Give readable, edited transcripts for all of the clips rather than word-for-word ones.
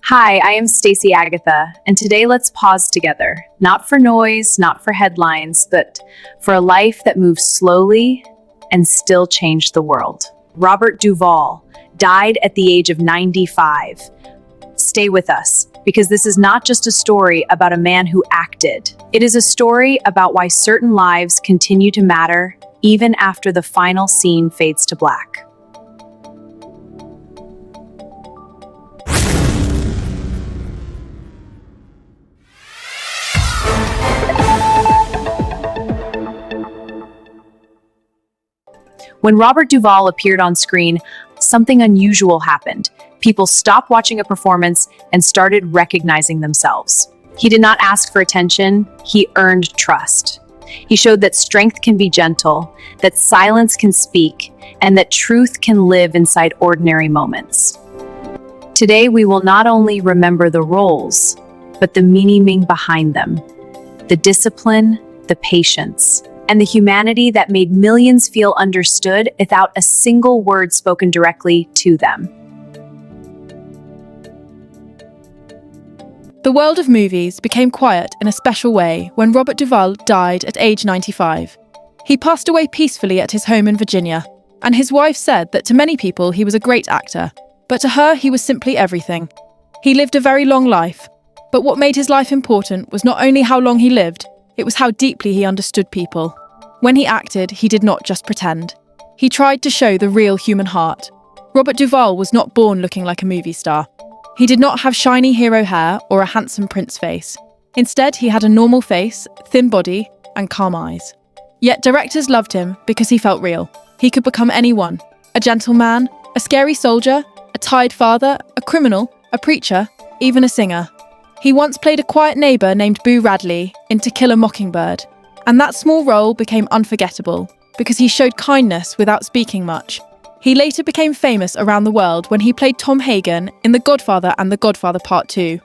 Hi, I am Stacey Agatha, and today let's pause together. Not for noise, not for headlines, but for a life that moves slowly and still changed the world. Robert Duvall died at the age of 95. Stay with us, because this is not just a story about a man who acted. It is a story about why certain lives continue to matter even after the final scene fades to black. When Robert Duvall appeared on screen, something unusual happened. People stopped watching a performance and started recognizing themselves. He did not ask for attention, he earned trust. He showed that strength can be gentle, that silence can speak, and that truth can live inside ordinary moments. Today, we will not only remember the roles, but the meaning behind them, the discipline, the patience, and the humanity that made millions feel understood without a single word spoken directly to them. The world of movies became quiet in a special way when Robert Duvall died at age 95. He passed away peacefully at his home in Virginia, and his wife said that to many people he was a great actor, but to her he was simply everything. He lived a very long life, but what made his life important was not only how long he lived, it was how deeply he understood people. When he acted, he did not just pretend. He tried to show the real human heart. Robert Duvall was not born looking like a movie star. He did not have shiny hero hair or a handsome prince face. Instead, he had a normal face, thin body, and calm eyes. Yet directors loved him because he felt real. He could become anyone: a gentleman, a scary soldier, a tired father, a criminal, a preacher, even a singer. He once played a quiet neighbour named Boo Radley in To Kill a Mockingbird, and that small role became unforgettable because he showed kindness without speaking much. He later became famous around the world when he played Tom Hagen in The Godfather and The Godfather Part 2.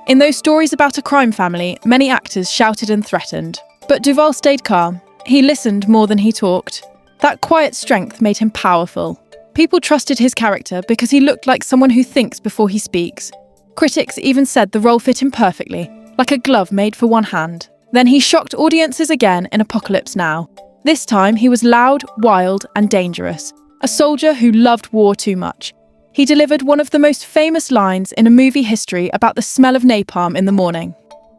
In those stories about a crime family, many actors shouted and threatened, but Duvall stayed calm. He listened more than he talked. That quiet strength made him powerful. People trusted his character because he looked like someone who thinks before he speaks. Critics even said the role fit him perfectly, like a glove made for one hand. Then he shocked audiences again in Apocalypse Now. This time he was loud, wild, and dangerous, a soldier who loved war too much. He delivered one of the most famous lines in a movie history about the smell of napalm in the morning.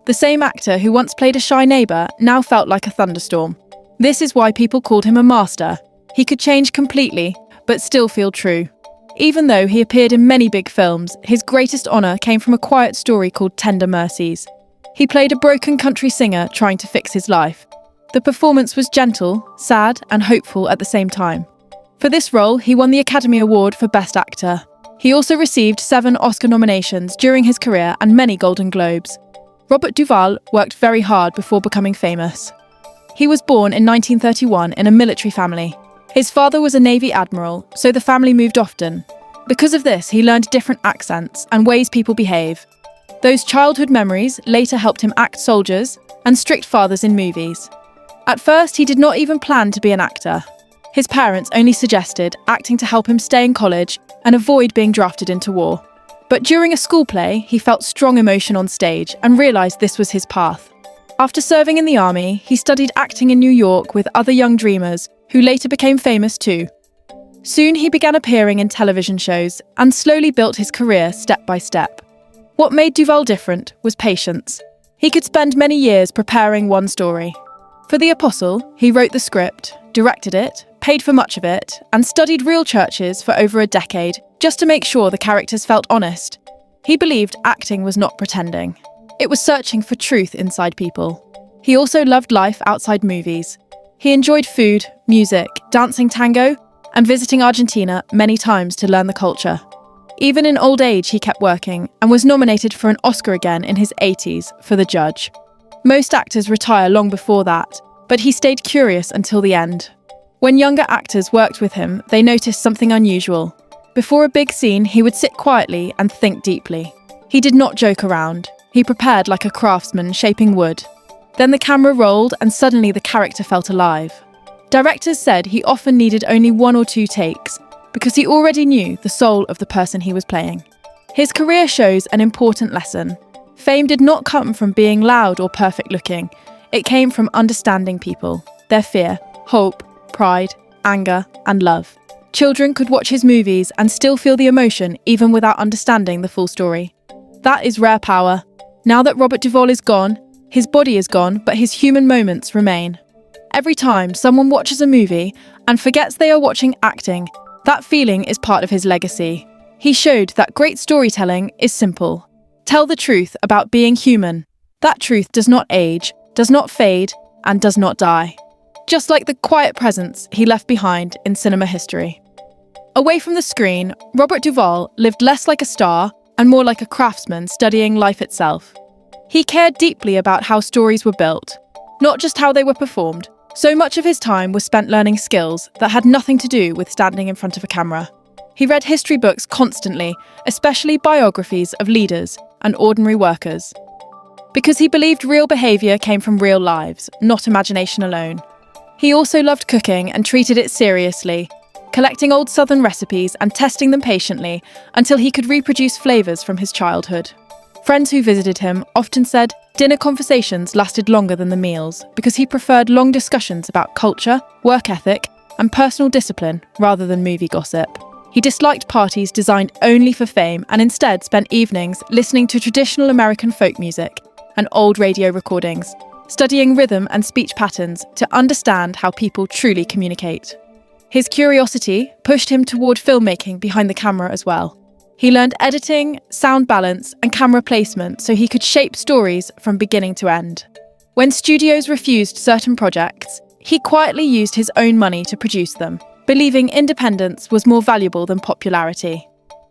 The same actor who once played a shy neighbour now felt like a thunderstorm. This is why people called him a master. He could change completely, but still feel true. Even though he appeared in many big films, his greatest honour came from a quiet story called Tender Mercies. He played a broken country singer trying to fix his life. The performance was gentle, sad, and hopeful at the same time. For this role, he won the Academy Award for Best Actor. He also received 7 Oscar nominations during his career and many Golden Globes. Robert Duvall worked very hard before becoming famous. He was born in 1931 in a military family. His father was a Navy admiral, so the family moved often. Because of this, he learned different accents and ways people behave. Those childhood memories later helped him act soldiers and strict fathers in movies. At first, he did not even plan to be an actor. His parents only suggested acting to help him stay in college and avoid being drafted into war. But during a school play, he felt strong emotion on stage and realised this was his path. After serving in the army, he studied acting in New York with other young dreamers who later became famous too. Soon he began appearing in television shows and slowly built his career step by step. What made Duvall different was patience. He could spend many years preparing one story. For The Apostle, he wrote the script, directed it, paid for much of it, and studied real churches for over a decade just to make sure the characters felt honest. He believed acting was not pretending. It was searching for truth inside people. He also loved life outside movies. He enjoyed food, music, dancing tango, and visiting Argentina many times to learn the culture. Even in old age, he kept working and was nominated for an Oscar again in his 80s for The Judge. Most actors retire long before that, but he stayed curious until the end. When younger actors worked with him, they noticed something unusual. Before a big scene, he would sit quietly and think deeply. He did not joke around. He prepared like a craftsman shaping wood. Then the camera rolled and suddenly the character felt alive. Directors said he often needed only 1 or 2 takes because he already knew the soul of the person he was playing. His career shows an important lesson. Fame did not come from being loud or perfect looking. It came from understanding people, their fear, hope, pride, anger, and love. Children could watch his movies and still feel the emotion even without understanding the full story. That is rare power. Now that Robert Duvall is gone, his body is gone, but his human moments remain. Every time someone watches a movie and forgets they are watching acting, that feeling is part of his legacy. He showed that great storytelling is simple. Tell the truth about being human. That truth does not age, does not fade, and does not die. Just like the quiet presence he left behind in cinema history. Away from the screen, Robert Duvall lived less like a star and more like a craftsman studying life itself. He cared deeply about how stories were built, not just how they were performed. So much of his time was spent learning skills that had nothing to do with standing in front of a camera. He read history books constantly, especially biographies of leaders and ordinary workers. Because he believed real behaviour came from real lives, not imagination alone. He also loved cooking and treated it seriously, collecting old southern recipes and testing them patiently until he could reproduce flavours from his childhood. Friends who visited him often said dinner conversations lasted longer than the meals because he preferred long discussions about culture, work ethic, and personal discipline rather than movie gossip. He disliked parties designed only for fame and instead spent evenings listening to traditional American folk music and old radio recordings, studying rhythm and speech patterns to understand how people truly communicate. His curiosity pushed him toward filmmaking behind the camera as well. He learned editing, sound balance, and camera placement so he could shape stories from beginning to end. When studios refused certain projects, he quietly used his own money to produce them, believing independence was more valuable than popularity.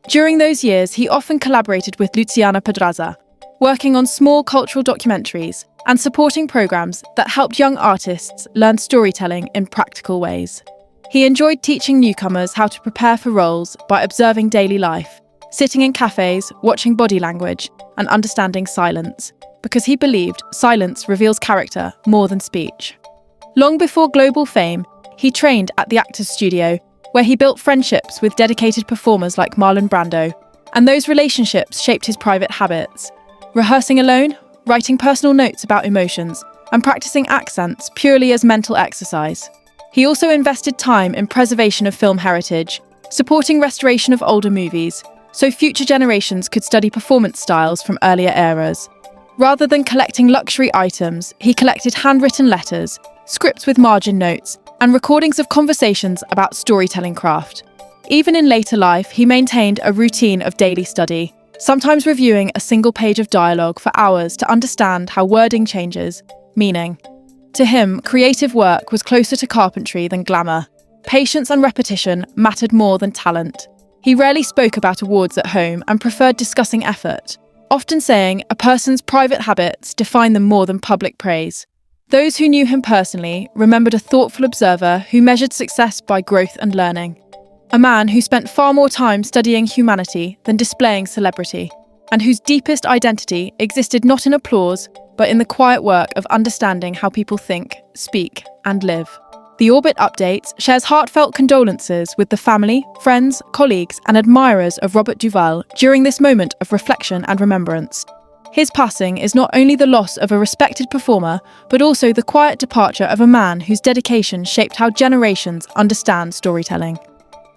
During those years, he often collaborated with Luciana Pedraza, working on small cultural documentaries and supporting programs that helped young artists learn storytelling in practical ways. He enjoyed teaching newcomers how to prepare for roles by observing daily life, sitting in cafes, watching body language, and understanding silence, because he believed silence reveals character more than speech. Long before global fame, he trained at the Actors Studio, where he built friendships with dedicated performers like Marlon Brando, and those relationships shaped his private habits. Rehearsing alone, writing personal notes about emotions, and practicing accents purely as mental exercise. He also invested time in preservation of film heritage, supporting restoration of older movies, so future generations could study performance styles from earlier eras. Rather than collecting luxury items, he collected handwritten letters, scripts with margin notes, and recordings of conversations about storytelling craft. Even in later life, he maintained a routine of daily study, sometimes reviewing a single page of dialogue for hours to understand how wording changes meaning. To him, creative work was closer to carpentry than glamour. Patience and repetition mattered more than talent. He rarely spoke about awards at home and preferred discussing effort, often saying a person's private habits define them more than public praise. Those who knew him personally remembered a thoughtful observer who measured success by growth and learning. A man who spent far more time studying humanity than displaying celebrity, and whose deepest identity existed not in applause, but in the quiet work of understanding how people think, speak, and live. The Orbit Update shares heartfelt condolences with the family, friends, colleagues, and admirers of Robert Duvall during this moment of reflection and remembrance. His passing is not only the loss of a respected performer, but also the quiet departure of a man whose dedication shaped how generations understand storytelling.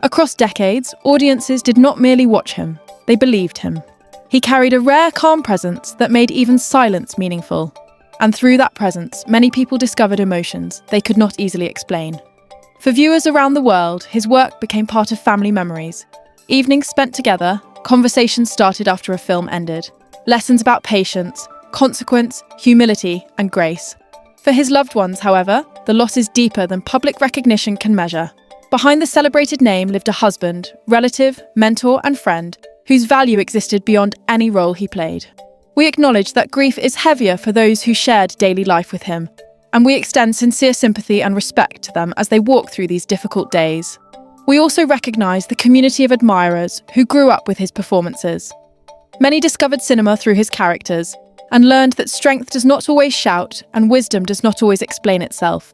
Across decades, audiences did not merely watch him, they believed him. He carried a rare, calm presence that made even silence meaningful. And through that presence, many people discovered emotions they could not easily explain. For viewers around the world, his work became part of family memories. Evenings spent together, conversations started after a film ended. Lessons about patience, consequence, humility, and grace. For his loved ones, however, the loss is deeper than public recognition can measure. Behind the celebrated name lived a husband, relative, mentor, and friend whose value existed beyond any role he played. We acknowledge that grief is heavier for those who shared daily life with him, and we extend sincere sympathy and respect to them as they walk through these difficult days. We also recognise the community of admirers who grew up with his performances. Many discovered cinema through his characters and learned that strength does not always shout and wisdom does not always explain itself.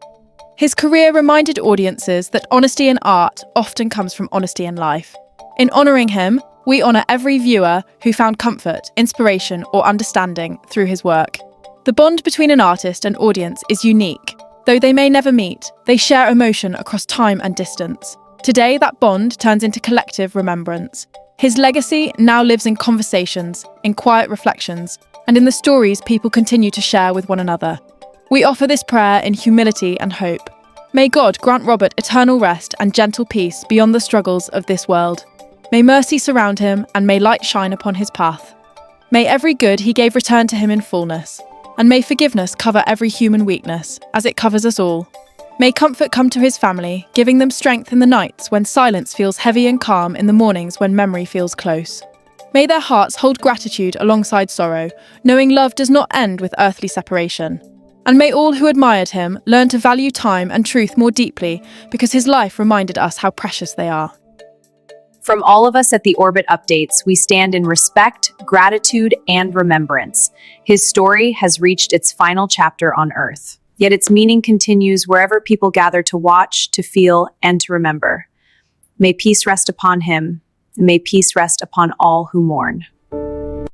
His career reminded audiences that honesty in art often comes from honesty in life. In honouring him, We honour every viewer who found comfort, inspiration, or understanding through his work. The bond between an artist and audience is unique. Though they may never meet, they share emotion across time and distance. Today, that bond turns into collective remembrance. His legacy now lives in conversations, in quiet reflections, and in the stories people continue to share with one another. We offer this prayer in humility and hope. May God grant Robert eternal rest and gentle peace beyond the struggles of this world. May mercy surround him and may light shine upon his path. May every good he gave return to him in fullness, and may forgiveness cover every human weakness, as it covers us all. May comfort come to his family, giving them strength in the nights when silence feels heavy and calm in the mornings when memory feels close. May their hearts hold gratitude alongside sorrow, knowing love does not end with earthly separation. And may all who admired him learn to value time and truth more deeply, because his life reminded us how precious they are. From all of us at the Orbit Updates, we stand in respect, gratitude, and remembrance. His story has reached its final chapter on Earth, yet its meaning continues wherever people gather to watch, to feel, and to remember. May peace rest upon him, and may peace rest upon all who mourn.